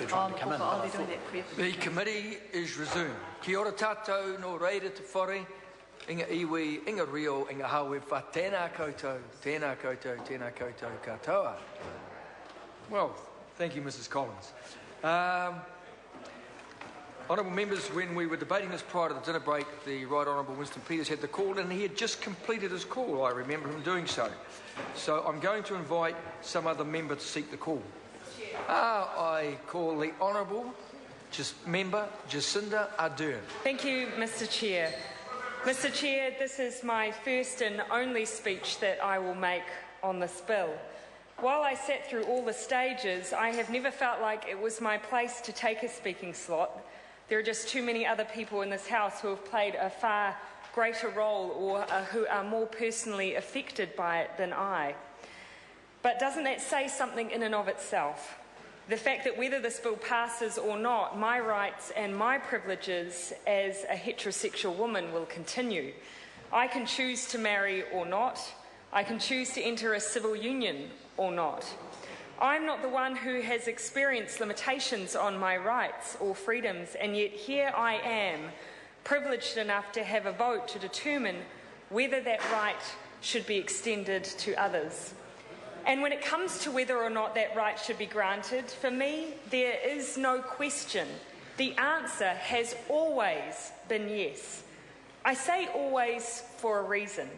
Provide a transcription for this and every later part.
trying to come in. The committee is resumed. Kia ora tātou no reira te whare, inga iwi, inga rio, inga hawe wha tēnā koutou, tēnā koutou, tēnā koutou katoa. Well, thank you, Mrs. Collins. Honourable members, when we were debating this prior to the dinner break, the Right Honourable Winston Peters had the call, and he had just completed his call. I remember him doing so. So I'm going to invite some other member to seek the call. I call the Honourable Member Jacinda Ardern. Thank you, Mr. Chair. Mr. Chair, this is my first and only speech that I will make on this bill. While I sat through all the stages, I have never felt like it was my place to take a speaking slot. There are just too many other people in this House who have played a far greater role or who are more personally affected by it than I. But doesn't that say something in and of itself? The fact that whether this bill passes or not, my rights and my privileges as a heterosexual woman will continue. I can choose to marry or not. I can choose to enter a civil union or not. I'm not the one who has experienced limitations on my rights or freedoms, and yet here I am, privileged enough to have a vote to determine whether that right should be extended to others. And when it comes to whether or not that right should be granted, for me, there is no question. The answer has always been yes. I say always for a reason.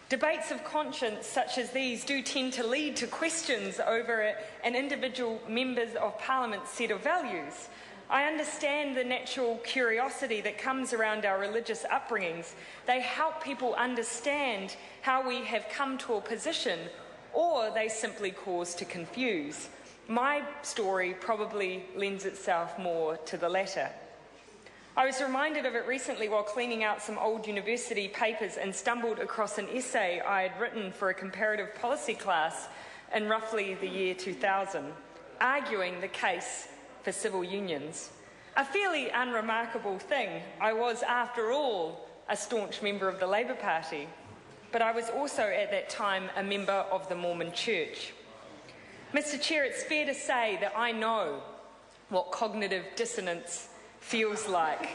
Debates of conscience such as these do tend to lead to questions over an individual member of Parliament's set of values. I understand the natural curiosity that comes around our religious upbringings. They help people understand how we have come to a position, or they simply cause to confuse. My story probably lends itself more to the latter. I was reminded of it recently while cleaning out some old university papers and stumbled across an essay I had written for a comparative policy class in roughly the year 2000, arguing the case for civil unions. A fairly unremarkable thing. I was, after all, a staunch member of the Labour Party, but I was also at that time a member of the Mormon Church. Mr. Chair, it's fair to say that I know what cognitive dissonance feels like.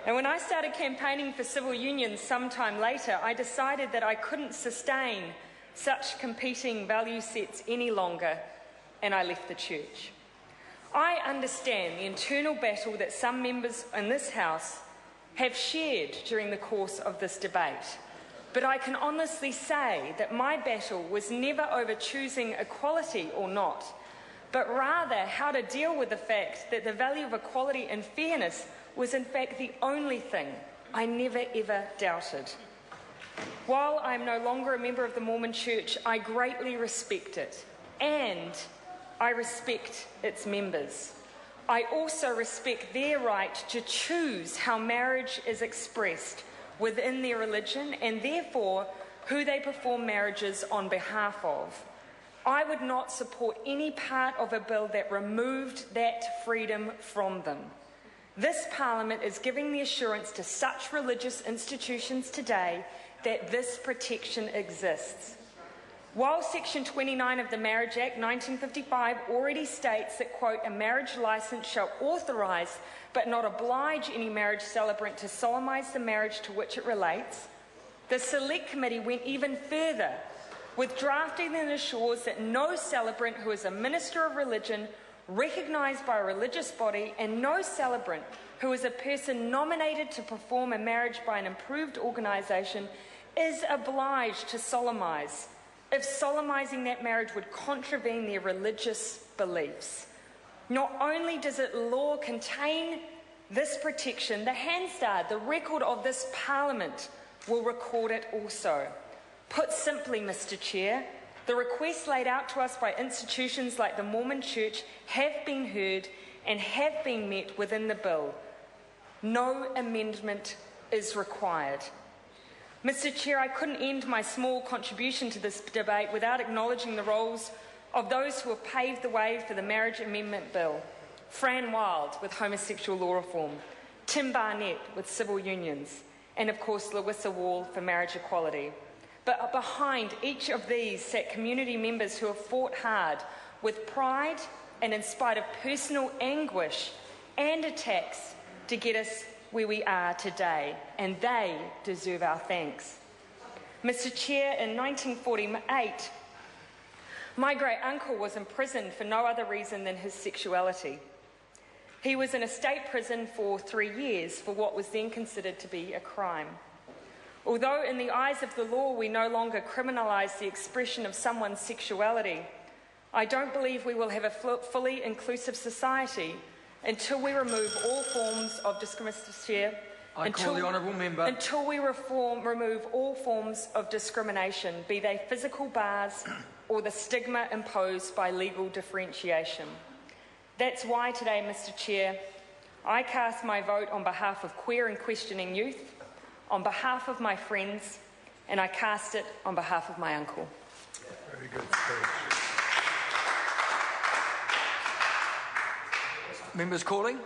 And when I started campaigning for civil unions sometime later, I decided that I couldn't sustain such competing value sets any longer, and I left the church. I understand the internal battle that some members in this House have shared during the course of this debate, but I can honestly say that my battle was never over choosing equality or not, but rather how to deal with the fact that the value of equality and fairness was in fact the only thing I never ever doubted. While I am no longer a member of the Mormon Church, I greatly respect it, and I respect its members. I also respect their right to choose how marriage is expressed within their religion, and therefore who they perform marriages on behalf of. I would not support any part of a bill that removed that freedom from them. This Parliament is giving the assurance to such religious institutions today that this protection exists. While Section 29 of the Marriage Act 1955 already states that, quote, a marriage licence shall authorise but not oblige any marriage celebrant to solemnise the marriage to which it relates, the Select Committee went even further with drafting that ensures that no celebrant who is a minister of religion recognised by a religious body and no celebrant who is a person nominated to perform a marriage by an approved organisation is obliged to solemnise if solemnising that marriage would contravene their religious beliefs. Not only does the law contain this protection, the Hansard, the record of this Parliament, will record it also. Put simply, Mr. Chair, the requests laid out to us by institutions like the Mormon Church have been heard and have been met within the bill. No amendment is required. Mr. Chair, I couldn't end my small contribution to this debate without acknowledging the roles of those who have paved the way for the Marriage Amendment Bill. Fran Wild with homosexual law reform, Tim Barnett with civil unions, and of course Larissa Wall for marriage equality. But behind each of these sat community members who have fought hard with pride and in spite of personal anguish and attacks to get us where we are today, and they deserve our thanks. Mr. Chair, in 1948, my great uncle was imprisoned for no other reason than his sexuality. He was in a state prison for 3 years for what was then considered to be a crime. Although in the eyes of the law we no longer criminalise the expression of someone's sexuality, I don't believe we will have a fully inclusive society until we remove all forms of discrimination. Call the honourable member. Until we remove all forms of discrimination, be they physical bars or the stigma imposed by legal differentiation. That's why today, Mr. Chair, I cast my vote on behalf of queer and questioning youth, on behalf of my friends, and I cast it on behalf of my uncle. Very good speech. Members calling.